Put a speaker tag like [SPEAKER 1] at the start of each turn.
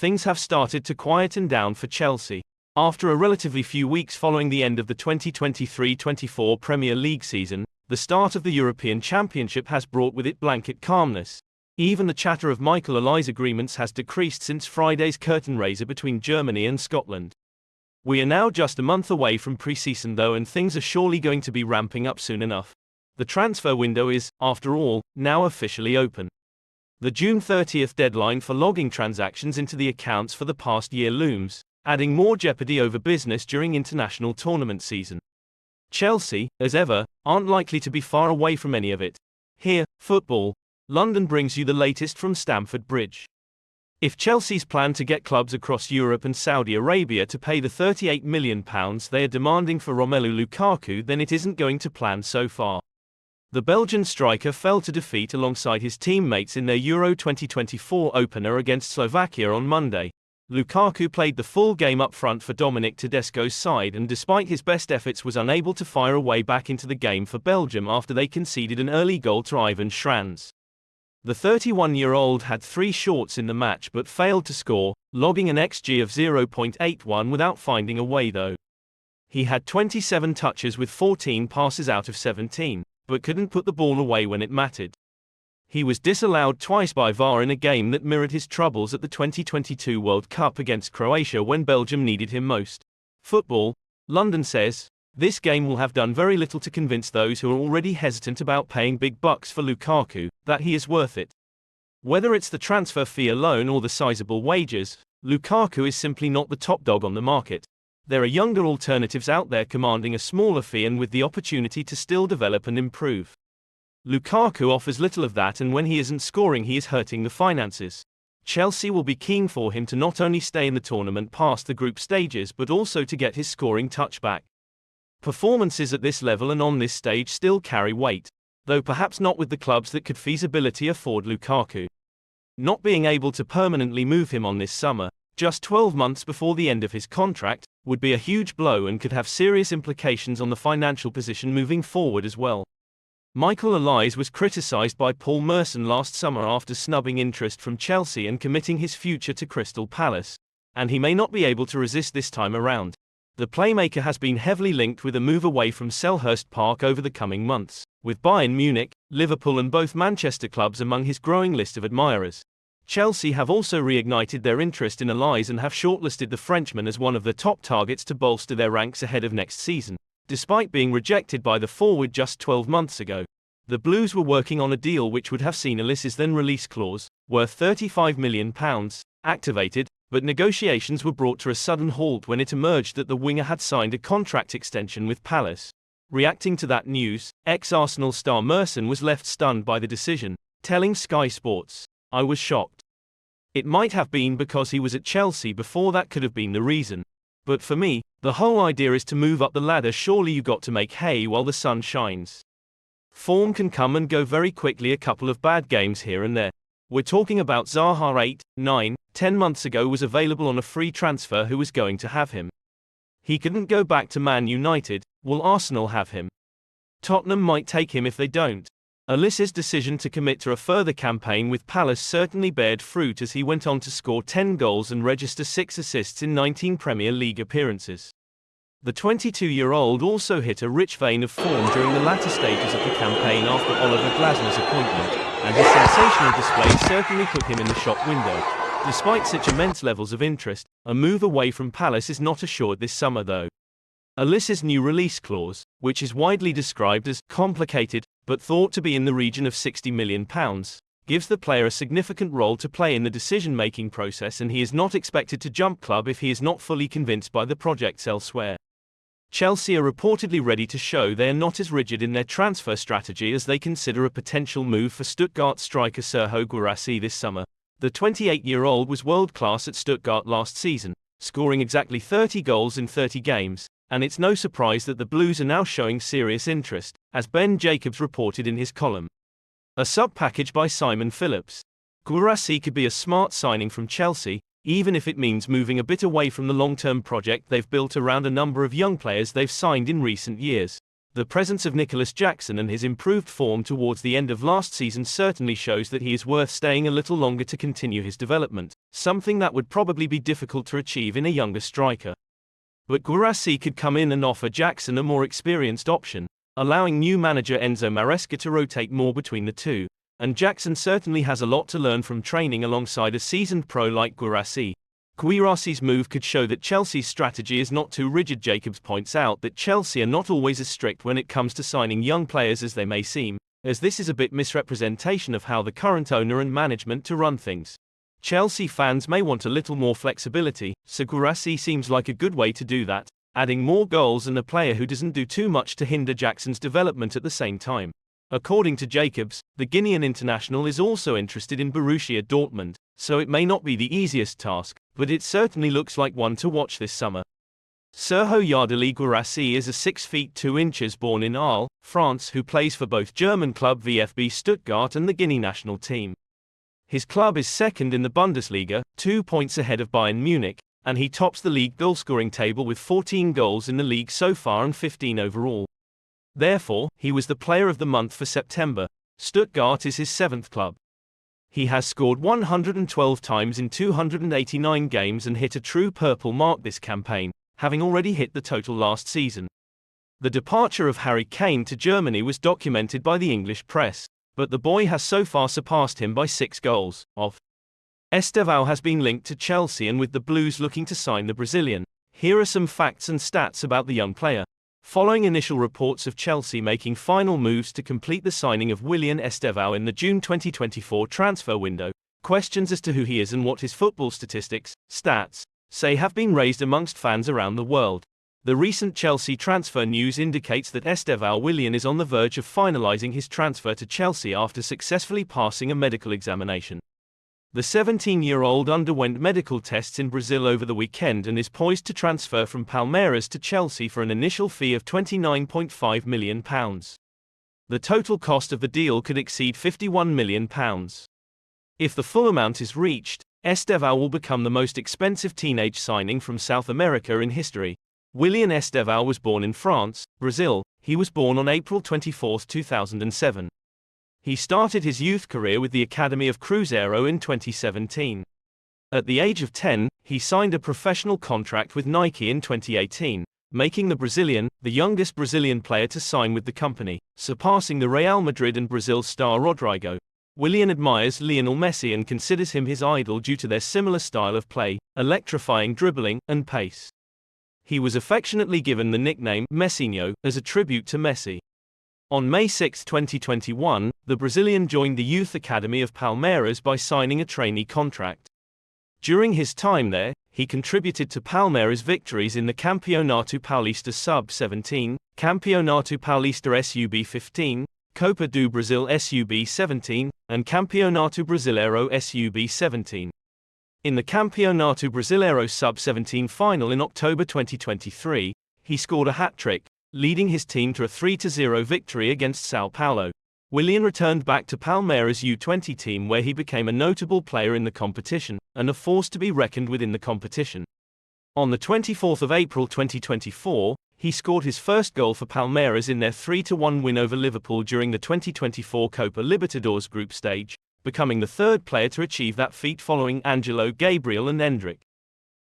[SPEAKER 1] things have started to quieten down for Chelsea. After a relatively few weeks following the end of the 2023-24 Premier League season, the start of the European Championship has brought with it blanket calmness. Even the chatter of Michael Olise agreements has decreased since Friday's curtain raiser between Germany and Scotland. We are now just a month away from pre-season though, and things are surely going to be ramping up soon enough. The transfer window is, after all, now officially open. The June 30th deadline for logging transactions into the accounts for the past year looms, adding more jeopardy over business during international tournament season. Chelsea, as ever, aren't likely to be far away from any of it. Here, Football London brings you the latest from Stamford Bridge. If Chelsea's plan to get clubs across Europe and Saudi Arabia to pay the £38 million they are demanding for Romelu Lukaku, then it isn't going to plan so far. The Belgian striker fell to defeat alongside his teammates in their Euro 2024 opener against Slovakia on Monday. Lukaku played the full game up front for Dominic Tedesco's side, and despite his best efforts was unable to fire a way back into the game for Belgium after they conceded an early goal to Ivan Schranz. The 31-year-old had 3 shots in the match but failed to score, logging an XG of 0.81 without finding a way though. He had 27 touches with 14 passes out of 17, but couldn't put the ball away when it mattered. He was disallowed twice by VAR in a game that mirrored his troubles at the 2022 World Cup against Croatia when Belgium needed him most. Football London says, this game will have done very little to convince those who are already hesitant about paying big bucks for Lukaku, that he is worth it. Whether it's the transfer fee alone or the sizable wages, Lukaku is simply not the top dog on the market. There are younger alternatives out there commanding a smaller fee and with the opportunity to still develop and improve. Lukaku offers little of that, and when he isn't scoring he is hurting the finances. Chelsea will be keen for him to not only stay in the tournament past the group stages but also to get his scoring touch back. Performances at this level and on this stage still carry weight, though perhaps not with the clubs that could feasibly afford Lukaku. Not being able to permanently move him on this summer, just 12 months before the end of his contract, would be a huge blow and could have serious implications on the financial position moving forward as well. Michael Olise was criticised by Paul Merson last summer after snubbing interest from Chelsea and committing his future to Crystal Palace, and he may not be able to resist this time around. The playmaker has been heavily linked with a move away from Selhurst Park over the coming months, with Bayern Munich, Liverpool and both Manchester clubs among his growing list of admirers. Chelsea have also reignited their interest in Olise and have shortlisted the Frenchman as one of the top targets to bolster their ranks ahead of next season, despite being rejected by the forward just 12 months ago. The Blues were working on a deal which would have seen Olise's then-release clause, worth £35 million, activated, but negotiations were brought to a sudden halt when it emerged that the winger had signed a contract extension with Palace. Reacting to that news, ex-Arsenal star Merson was left stunned by the decision, telling Sky Sports, "I was shocked. It might have been because he was at Chelsea before, that could have been the reason. But for me, the whole idea is to move up the ladder. Surely you got to make hay while the sun shines. Form can come and go very quickly, a couple of bad games here and there. We're talking about Zaha 8, 9, 10 months ago was available on a free transfer. Who was going to have him? He couldn't go back to Man United. Will Arsenal have him? Tottenham might take him if they don't." Olise's decision to commit to a further campaign with Palace certainly bared fruit as he went on to score 10 goals and register 6 assists in 19 Premier League appearances. The 22-year-old also hit a rich vein of form during the latter stages of the campaign after Oliver Glasner's appointment, and his sensational display certainly put him in the shop window. Despite such immense levels of interest, a move away from Palace is not assured this summer though. Olise's new release clause, which is widely described as complicated, but thought to be in the region of £60 million, gives the player a significant role to play in the decision-making process, and he is not expected to jump club if he is not fully convinced by the projects elsewhere. Chelsea are reportedly ready to show they are not as rigid in their transfer strategy as they consider a potential move for Stuttgart striker Serhou Guirassy this summer. The 28-year-old was world-class at Stuttgart last season, scoring exactly 30 goals in 30 games, and it's no surprise that the Blues are now showing serious interest, as Ben Jacobs reported in his column. A sub-package by Simon Phillips. Guirassy could be a smart signing from Chelsea, even if it means moving a bit away from the long-term project they've built around a number of young players they've signed in recent years. The presence of Nicholas Jackson and his improved form towards the end of last season certainly shows that he is worth staying a little longer to continue his development, something that would probably be difficult to achieve in a younger striker. But Guirassy could come in and offer Jackson a more experienced option, allowing new manager Enzo Maresca to rotate more between the two, and Jackson certainly has a lot to learn from training alongside a seasoned pro like Guirassy. Guirassy's move could show that Chelsea's strategy is not too rigid. Jacobs points out that Chelsea are not always as strict when it comes to signing young players as they may seem, as this is a bit misrepresentation of how the current owner and management to run things. Chelsea fans may want a little more flexibility, so Guirassy seems like a good way to do that, adding more goals and a player who doesn't do too much to hinder Jackson's development at the same time. According to Jacobs, the Guinean international is also interested in Borussia Dortmund, so it may not be the easiest task, but it certainly looks like one to watch this summer. Serhou Guirassy is a 6 feet 2 inches born in Arles, France, who plays for both German club VfB Stuttgart and the Guinea national team. His club is second in the Bundesliga, 2 points ahead of Bayern Munich, and he tops the league goalscoring table with 14 goals in the league so far and 15 overall. Therefore, he was the player of the month for September. Stuttgart is his 7th club. He has scored 112 times in 289 games and hit a true purple mark this campaign, having already hit the total last season. The departure of Harry Kane to Germany was documented by the English press, but the boy has so far surpassed him by 6 goals. Estevao has been linked to Chelsea, and with the Blues looking to sign the Brazilian. Here are some facts and stats about the young player. Following initial reports of Chelsea making final moves to complete the signing of Willian Estevao in the June 2024 transfer window, questions as to who he is and what his football statistics, stats, say have been raised amongst fans around the world. The recent Chelsea transfer news indicates that Estevao Willian is on the verge of finalising his transfer to Chelsea after successfully passing a medical examination. The 17-year-old underwent medical tests in Brazil over the weekend and is poised to transfer from Palmeiras to Chelsea for an initial fee of £29.5 million. The total cost of the deal could exceed £51 million. If the full amount is reached, Estevao will become the most expensive teenage signing from South America in history. Willian Estevao was born in France, Brazil. He was born on April 24, 2007. He started his youth career with the Academy of Cruzeiro in 2017. At the age of 10, he signed a professional contract with Nike in 2018, making the Brazilian the youngest Brazilian player to sign with the company, surpassing the Real Madrid and Brazil star Rodrigo. Willian admires Lionel Messi and considers him his idol due to their similar style of play, electrifying dribbling, and pace. He was affectionately given the nickname Messinho as a tribute to Messi. On May 6, 2021, the Brazilian joined the youth academy of Palmeiras by signing a trainee contract. During his time there, he contributed to Palmeiras' victories in the Campeonato Paulista Sub-17, Campeonato Paulista Sub-15, Copa do Brasil Sub-17, and Campeonato Brasileiro Sub-17. In the Campeonato Brasileiro Sub-17 final in October 2023, he scored a hat-trick, leading his team to a 3-0 victory against São Paulo. Willian returned back to Palmeiras' U20 team where he became a notable player in the competition, and a force to be reckoned with in the competition. On the 24th of April 2024, he scored his first goal for Palmeiras in their 3-1 win over Liverpool during the 2024 Copa Libertadores group stage, becoming the third player to achieve that feat following Angelo Gabriel and Endrick.